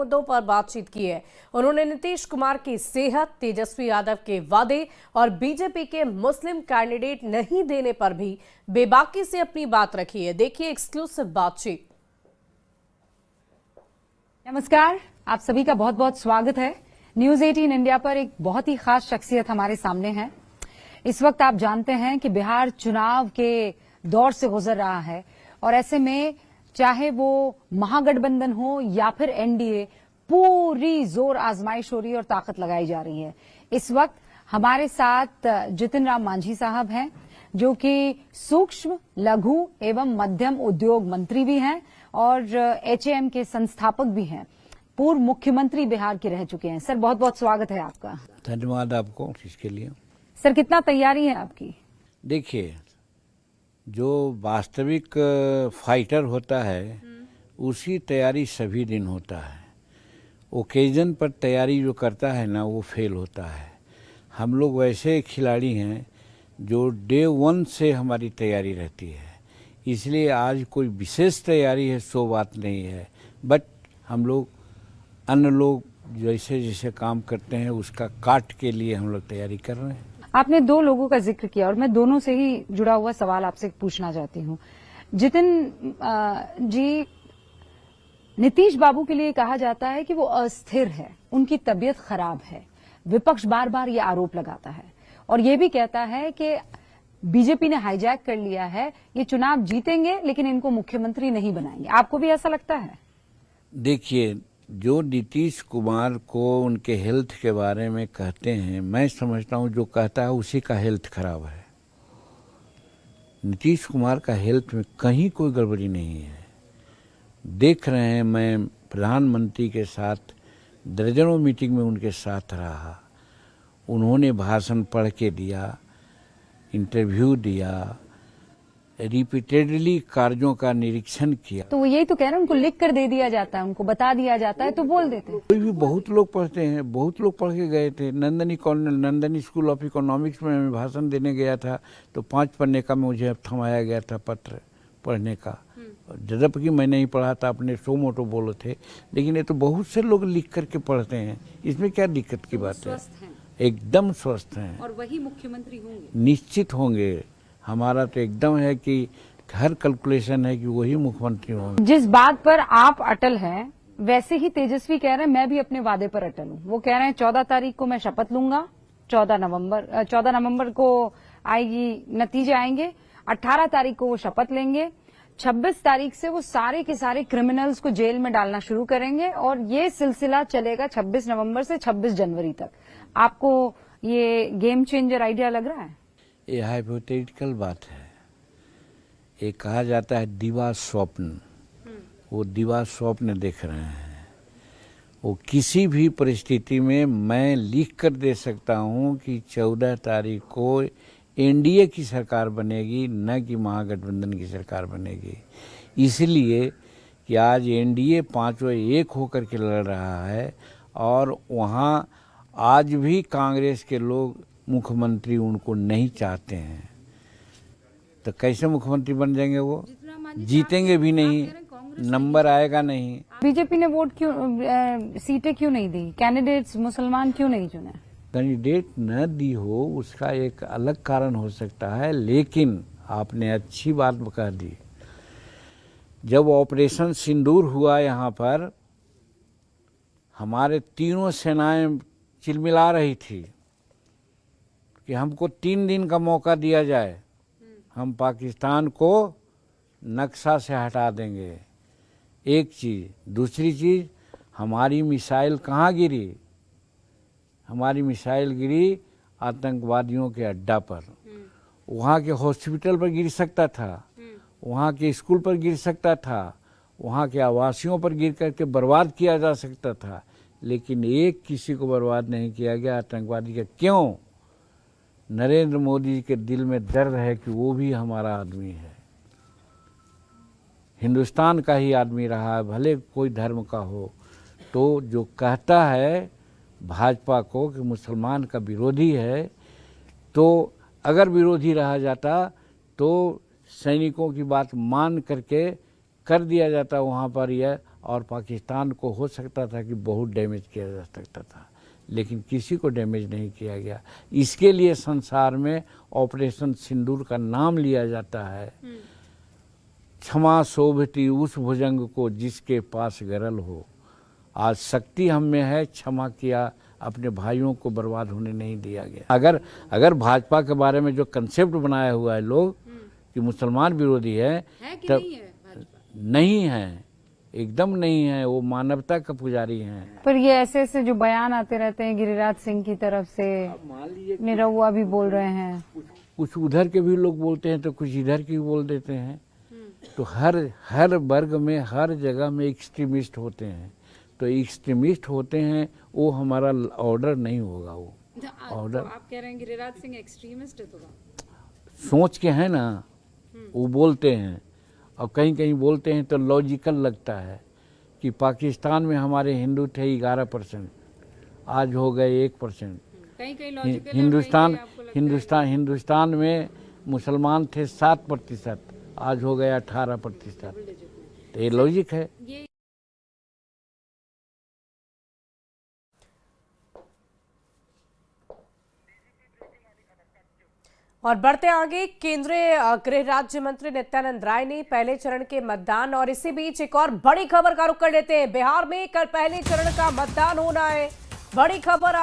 मुद्दों पर बातचीत की है। उन्होंने नीतीश कुमार की सेहत, तेजस्वी यादव के वादे और बीजेपी के मुस्लिम कैंडिडेट नहीं देने पर भी बेबाकी से अपनी बात रखी है। देखिए एक्सक्लूसिव बातचीत। नमस्कार, आप सभी का बहुत बहुत स्वागत है। न्यूज 18 इंडिया पर एक बहुत ही खास शख्सियत हमारे सामने है। इस वक्त आप जानते हैं कि बिहार चुनाव के दौर से गुजर रहा है और ऐसे में चाहे वो महागठबंधन हो या फिर एनडीए, पूरी जोर आजमाइश हो रही है और ताकत लगाई जा रही है। इस वक्त हमारे साथ जितिन राम मांझी साहब हैं, जो कि सूक्ष्म, लघु एवं मध्यम उद्योग मंत्री भी हैं और एचएएम के संस्थापक भी हैं। पूर्व मुख्यमंत्री बिहार के रह चुके हैं। सर, बहुत बहुत स्वागत है आपका। धन्यवाद आपको इसके लिए। सर, कितना तैयारी है आपकी? देखिए, जो वास्तविक फाइटर होता है उसी तैयारी सभी दिन होता है। ओकेजन पर तैयारी जो करता है ना, वो फेल होता है। हम लोग वैसे खिलाड़ी हैं जो डे 1 से हमारी तैयारी रहती है, इसलिए आज कोई विशेष तैयारी है सो बात नहीं है। बट हम लोग अन्य लोग जैसे जैसे काम करते हैं उसका काट के लिए हम लोग तैयारी कर रहे हैं। आपने दो लोगों का जिक्र किया और मैं दोनों से ही जुड़ा हुआ सवाल आपसे पूछना चाहती हूँ। जितिन जी, नीतीश बाबू के लिए कहा जाता है कि वो अस्थिर है, उनकी तबीयत खराब है। विपक्ष बार बार ये आरोप लगाता है और ये भी कहता है कि बीजेपी ने हाईजैक कर लिया है, ये चुनाव जीतेंगे लेकिन इनको मुख्यमंत्री नहीं बनाएंगे। आपको भी ऐसा लगता है? देखिए, जो नीतीश कुमार को उनके हेल्थ के बारे में कहते हैं, मैं समझता हूं जो कहता है उसी का हेल्थ खराब है। नीतीश कुमार का हेल्थ में कहीं कोई गड़बड़ी नहीं है। देख रहे हैं, मैं प्रधानमंत्री के साथ दर्जनों मीटिंग में उनके साथ रहा। उन्होंने भाषण पढ़ के दिया, इंटरव्यू दिया, रिपीटेडली कार्यों का निरीक्षण किया। तो वो यही तो कह रहे हैं, उनको लिख कर दे दिया जाता है, उनको बता दिया जाता है तो बोल देते हैं। कोई भी बहुत लोग पढ़ते हैं, बहुत लोग पढ़ के गए थे। नंदनी स्कूल ऑफ इकोनॉमिक्स में मैं भाषण देने गया था तो 5 पन्ने का मुझे थमाया गया था पत्र पढ़ने का, जबकि मैं नहीं पढ़ा था, अपने सो मोटो बोले थे। लेकिन ये तो बहुत से लोग लिख करके पढ़ते हैं, इसमें क्या दिक्कत की बात है? एकदम स्वस्थ हैं और वही मुख्यमंत्री होंगे, निश्चित होंगे। हमारा तो एकदम है कि हर कैलकुलेशन है कि वही मुख्यमंत्री होंगे। जिस बात पर आप अटल हैं वैसे ही तेजस्वी कह रहे हैं मैं भी अपने वादे पर अटल हूं। वो कह रहे हैं 14 तारीख को मैं शपथ लूंगा, 14 नवंबर को आएगी, नतीजे आएंगे। 18 तारीख को वो शपथ लेंगे। 26 तारीख से वो सारे के सारे क्रिमिनल्स को जेल में डालना शुरू करेंगे और ये सिलसिला चलेगा 26 नवंबर से 26 जनवरी तक। आपको ये गेम चेंजर आइडिया लग रहा है? ये हाइपोथेटिकल बात है। ये कहा जाता है दिवा स्वप्न। वो दिवा स्वप्न देख रहे हैं। वो किसी भी परिस्थिति में मैं लिख कर दे सकता हूं कि 14 तारीख को एनडीए की सरकार बनेगी, न कि महागठबंधन की सरकार बनेगी। इसलिए कि आज एनडीए पांचों एक होकर के लड़ रहा है और वहाँ आज भी कांग्रेस के लोग मुख्यमंत्री उनको नहीं चाहते हैं। तो कैसे मुख्यमंत्री बन जाएंगे? वो जीतेंगे भी नहीं, नंबर आएगा नहीं। बीजेपी ने वोट क्यों, सीटें क्यों नहीं दी? कैंडिडेट्स मुसलमान क्यों नहीं चुने? कैंडिडेट न दी हो उसका एक अलग कारण हो सकता है, लेकिन आपने अच्छी बात कह दी। जब ऑपरेशन सिंदूर हुआ यहाँ पर, हमारे तीनों सेनाएं चिलमिला रही थी कि हमको 3 दिन का मौका दिया जाए, हम पाकिस्तान को नक्शा से हटा देंगे। एक चीज़। दूसरी चीज़, हमारी मिसाइल कहाँ गिरी? हमारी मिसाइल गिरी आतंकवादियों के अड्डा पर। वहाँ के हॉस्पिटल पर गिर सकता था, वहाँ के स्कूल पर गिर सकता था, वहाँ के आवासियों पर गिर करके बर्बाद किया जा सकता था, लेकिन एक किसी को बर्बाद नहीं किया गया आतंकवादी का। क्यों? नरेंद्र मोदी के दिल में दर्द है कि वो भी हमारा आदमी है, हिंदुस्तान का ही आदमी रहा है, भले कोई धर्म का हो। तो जो कहता है भाजपा को कि मुसलमान का विरोधी है, तो अगर विरोधी रहा जाता तो सैनिकों की बात मान करके कर दिया जाता वहाँ पर यह, और पाकिस्तान को हो सकता था कि बहुत डैमेज किया जा सकता था, लेकिन किसी को डैमेज नहीं किया गया। इसके लिए संसार में ऑपरेशन सिंदूर का नाम लिया जाता है। क्षमा शोभती उस भुजंग को जिसके पास गरल हो। आज शक्ति हम में है, क्षमा किया, अपने भाइयों को बर्बाद होने नहीं दिया गया। अगर भाजपा के बारे में जो कंसेप्ट बनाया हुआ है लोग कि मुसलमान विरोधी है कि तब नहीं है भाजपा? नहीं है, एकदम नहीं है। वो मानवता का पुजारी हैं। पर ये ऐसे ऐसे जो बयान आते रहते हैं गिरिराज सिंह की तरफ से, मान लीजिए निरहुआ भी बोल रहे हैं, कुछ उधर के भी लोग बोलते हैं तो कुछ इधर के भी बोल देते हैं। तो हर वर्ग में, हर जगह में एक्सट्रीमिस्ट होते हैं। तो एक्सट्रीमिस्ट होते हैं, वो हमारा ऑर्डर नहीं होगा। वो ऑर्डर तो आप कह रहे हैं गिरिराज सिंह एक्सट्रीमिस्ट है? तो सोच के है ना, वो बोलते हैं। और कहीं कहीं बोलते हैं तो लॉजिकल लगता है कि पाकिस्तान में हमारे हिंदू थे 11%, आज हो गए 1%। कहीं लॉजिकल हिंदुस्तान में मुसलमान थे 7%, आज हो गया 18%। तो ये लॉजिक है। और बढ़ते आगे, केंद्रीय गृह राज्य मंत्री नित्यानंद राय ने पहले चरण के मतदान और इसी बीच एक और बड़ी खबर का रुख कर लेते हैं। बिहार में कल पहले चरण का मतदान होना है। बड़ी खबर